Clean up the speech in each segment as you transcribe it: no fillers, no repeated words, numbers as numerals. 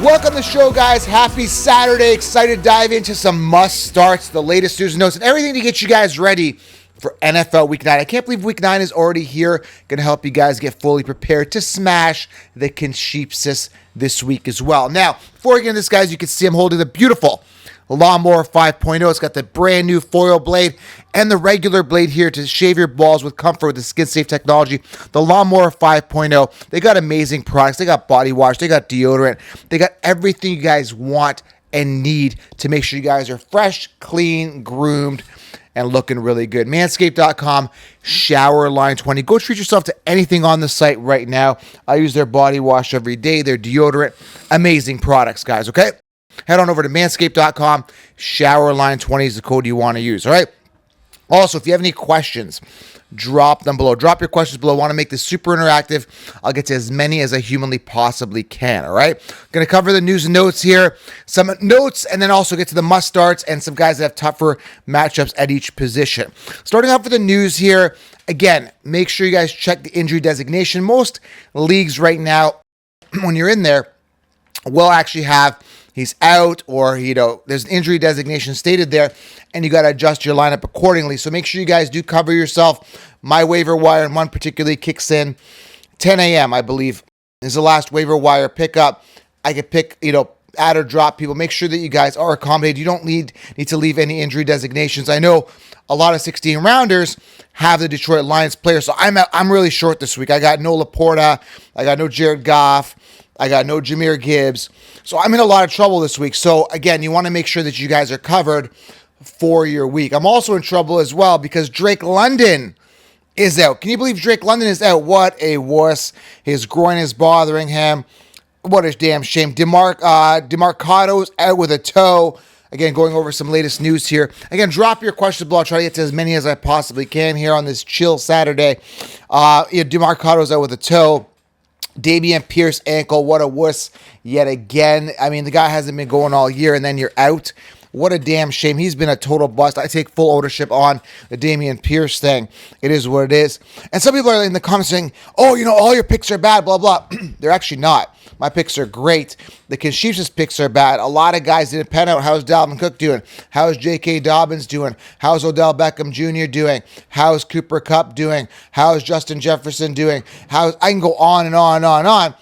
Welcome to the show, guys. Happy Saturday. Excited to dive into some must-starts, the latest news and notes, and everything to get you guys ready for NFL Week 9. I can't believe Week 9 is already here. Going to help you guys get fully prepared to smash the Concheapsis this week as well. Now, before we get into this, guys, you can see I'm holding the beautiful Lawnmower 5.0. It's got the brand new foil blade and the regular blade here to shave your balls with comfort with the skin safe technology. The Lawnmower 5.0, they got amazing products. They got body wash, they got deodorant, they got everything you guys want and need to make sure you guys are fresh, clean, groomed, and looking really good. Manscaped.com, shower line 20. Go treat yourself to anything on the site right now. I use their body wash every day, their deodorant. Amazing products, guys, okay? Head on over to manscaped.com. Showerline 20 is the code you want to use, all right? Also, if you have any questions, drop them below. Drop your questions below. I want to make this super interactive. I'll get to as many as I humanly possibly can, all right? Going to cover the news and notes here, some notes, and then also get to the must-starts and some guys that have tougher matchups at each position. Starting off with the news here, again, make sure you guys check the injury designation. Most leagues right now, when you're in there, will actually have he's out, or, there's an injury designation stated there, and you got to adjust your lineup accordingly. So make sure you guys do cover yourself. My waiver wire, and one particularly kicks in 10 a.m., I believe, is the last waiver wire pickup. I could pick, add or drop people. Make sure that you guys are accommodated. You don't need to leave any injury designations. I know a lot of 16-rounders have the Detroit Lions player, so I'm really short this week. I got no Laporta. I got no Jared Goff. I got no Jahmyr Gibbs. So I'm in a lot of trouble this week. So again, you want to make sure that you guys are covered for your week. I'm also in trouble as well because Drake London is out. Can you believe Drake London is out? What a wuss. His groin is bothering him. What a damn shame. DeMarcado's out with a toe. Again, going over some latest news here. Again, drop your questions below. I'll try to get to as many as I possibly can here on this chill Saturday. DeMarcado's out with a toe. Dameon Pierce ankle, what a wuss yet again. I mean, the guy hasn't been going all year, and then you're out. What a damn shame. He's been a total bust. I take full ownership on the Dameon Pierce thing. It is what it is. And some people are in the comments saying, oh, all your picks are bad, blah, blah. They're actually not. My picks are great. The Concheapsis picks are bad. A lot of guys didn't pen out. How's Dalvin Cook doing? How's J.K. Dobbins doing? How's Odell Beckham Jr. doing? How's Cooper Kupp doing? How's Justin Jefferson doing? I can go on and on and on and on.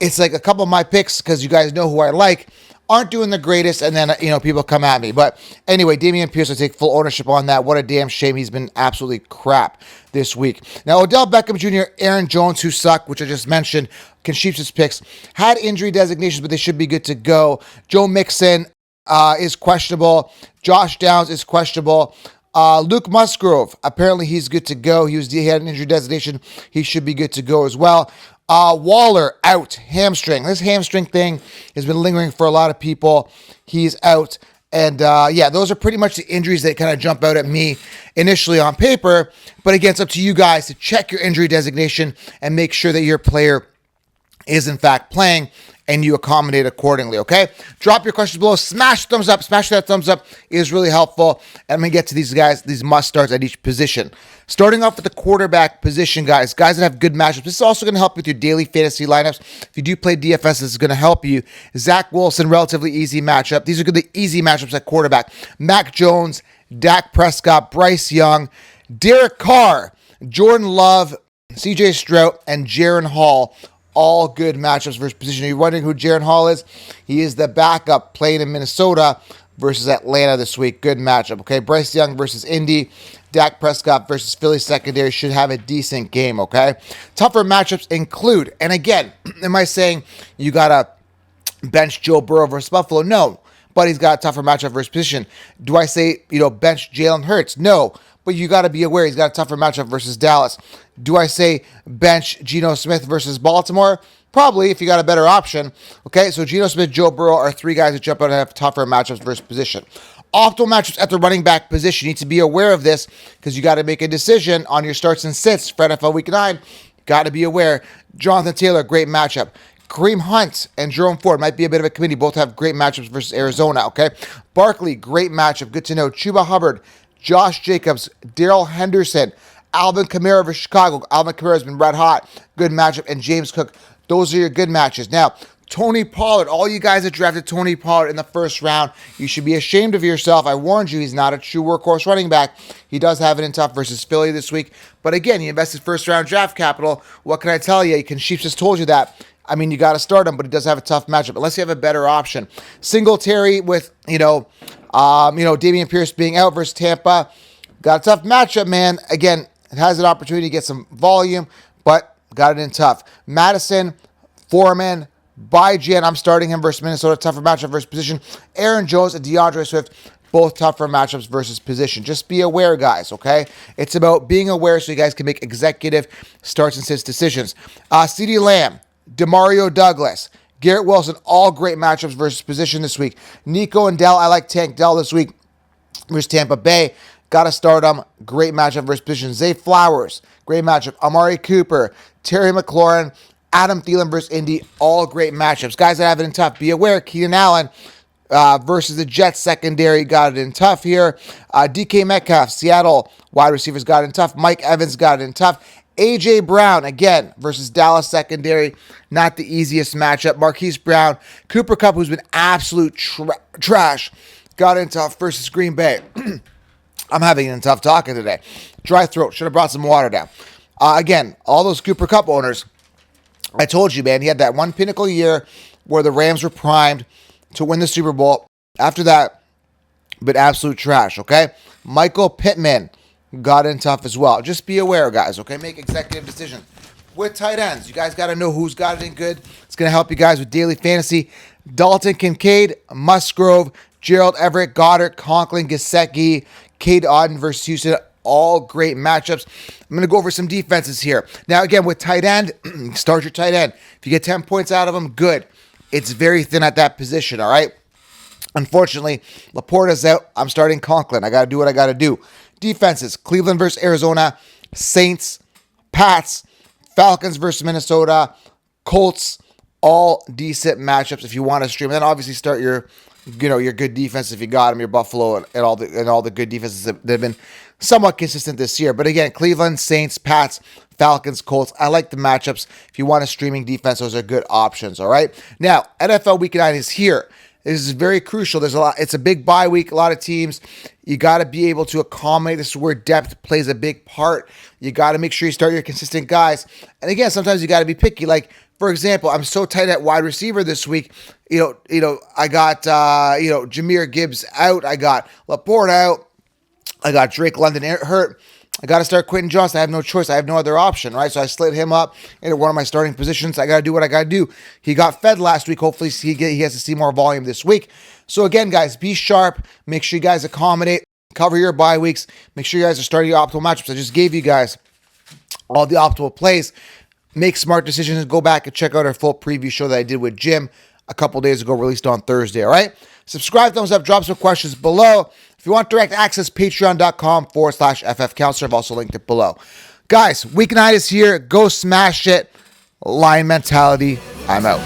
It's like a couple of my picks, because you guys know who I like, aren't doing the greatest, and then, people come at me. But anyway, Dameon Pierce, I take full ownership on that. What a damn shame. He's been absolutely crap this week. Now, Odell Beckham Jr., Aaron Jones, who suck, which I just mentioned, Concheapsis picks, had injury designations, but they should be good to go. Joe Mixon is questionable. Josh Downs is questionable. Luke Musgrove, apparently he's good to go. He had an injury designation. He should be good to go as well. Waller out, hamstring. This hamstring thing has been lingering for a lot of people. He's out. And those are pretty much the injuries that kind of jump out at me initially on paper. But again, it's up to you guys to check your injury designation and make sure that your player is in fact playing and you accommodate accordingly, okay? Drop your questions below. Smash the thumbs up. Smash that thumbs up. It is really helpful. And I'm going to get to these guys, these must-starts at each position. Starting off with the quarterback position, guys that have good matchups. This is also going to help with your daily fantasy lineups. If you do play DFS, this is going to help you. Zach Wilson, relatively easy matchup. These are the easy matchups at quarterback. Mac Jones, Dak Prescott, Bryce Young, Derek Carr, Jordan Love, CJ Stroud, and Jaron Hall. All good matchups versus position. You're wondering who Jaron Hall is? He is the backup playing in Minnesota versus Atlanta this week. Good matchup, okay? Bryce Young versus Indy. Dak Prescott versus Philly secondary should have a decent game, okay? Tougher matchups include, and again, am I saying you got to bench Joe Burrow versus Buffalo? No, but he's got a tougher matchup versus position. Do I say, bench Jalen Hurts? No, but you got to be aware he's got a tougher matchup versus Dallas. Do I say bench Geno Smith versus Baltimore? Probably, if you got a better option. Okay, so Geno Smith, Joe Burrow are three guys that jump out and have tougher matchups versus position. Optimal matchups at the running back position. You need to be aware of this because you got to make a decision on your starts and sits for NFL Week 9. Got to be aware. Jonathan Taylor, great matchup. Kareem Hunt and Jerome Ford might be a bit of a committee. Both have great matchups versus Arizona, okay? Barkley, great matchup. Good to know. Chuba Hubbard, Josh Jacobs, Darrell Henderson, Alvin Kamara versus Chicago. Alvin Kamara has been red hot. Good matchup. And James Cook. Those are your good matches. Now, Tony Pollard, all you guys that drafted Tony Pollard in the first round, you should be ashamed of yourself. I warned you, he's not a true workhorse running back. He does have it in tough versus Philly this week. But again, he invested first round draft capital. What can I tell you? Sheeps just told you that. I mean, you got to start him, but he does have a tough matchup, unless you have a better option. Singletary with, Damian Pierce being out versus Tampa. Got a tough matchup, man. Again, it has an opportunity to get some volume, but got it in tough. Madison, Foreman, Byjan, I'm starting him versus Minnesota. Tougher matchup versus position. Aaron Jones and DeAndre Swift, both tougher matchups versus position. Just be aware, guys, okay? It's about being aware so you guys can make executive starts and sits decisions. CeeDee Lamb, Demario Douglas, Garrett Wilson, all great matchups versus position this week. Nico and Dell, I like Tank Dell this week versus Tampa Bay. Got to start him. Great matchup versus position. Zay Flowers, great matchup. Amari Cooper, Terry McLaurin, Adam Thielen versus Indy, all great matchups. Guys that have it in tough, be aware. Keenan Allen versus the Jets secondary got it in tough here. DK Metcalf, Seattle wide receivers got it in tough. Mike Evans got it in tough. A.J. Brown, again, versus Dallas secondary, not the easiest matchup. Marquise Brown, Cooper Kupp, who's been absolute trash, got it in tough versus Green Bay. I'm having a tough talking today. Dry throat. Should have brought some water down. Again, all those Cooper Kupp owners, I told you, man, he had that one pinnacle year where the Rams were primed to win the Super Bowl. After that, but absolute trash, okay? Michael Pittman got in tough as well. Just be aware, guys, okay? Make executive decisions. With tight ends, you guys got to know who's got it in good. It's going to help you guys with daily fantasy. Dalton Kincaid, Musgrove, Gerald Everett, Goddard, Conklin, Gesicki, Cade Otton versus Houston. All great matchups. I'm going to go over some defenses here. Now, again, with tight end, start your tight end. If you get 10 points out of them, good. It's very thin at that position, all right? Unfortunately, Laporta's out. I'm starting Conklin. I got to do what I got to do. Defenses, Cleveland versus Arizona, Saints, Pats, Falcons versus Minnesota, Colts, all decent matchups if you want to stream. And then obviously start your good defense if you got them, your Buffalo and all the good defenses that have been somewhat consistent this year. But again, Cleveland, Saints, Pats, Falcons, Colts. I like the matchups. If you want a streaming defense, those are good options. All right. Now, NFL Week 9 is here. This is very crucial. It's a big bye week. A lot of teams. You got to be able to accommodate. This is where depth plays a big part. You got to make sure you start your consistent guys. And again, sometimes you got to be picky. Like, for example, I'm so tight at wide receiver this week. I got Jahmyr Gibbs out. I got Laporte out. I got Drake London hurt. I got to start Quentin Johnson. I have no choice. I have no other option, right? So I slid him up into one of my starting positions. I got to do what I got to do. He got fed last week. Hopefully he has to see more volume this week. So again, guys, be sharp. Make sure you guys accommodate. Cover your bye weeks. Make sure you guys are starting your optimal matchups. I just gave you guys all the optimal plays. Make smart decisions. Go back and check out our full preview show that I did with Jim a couple days ago, released on Thursday, all right? Subscribe, thumbs up, drop some questions below. If you want direct access, patreon.com/FFCounselor. I've also linked it below. Guys, week 9 is here. Go smash it. Lion mentality. I'm out.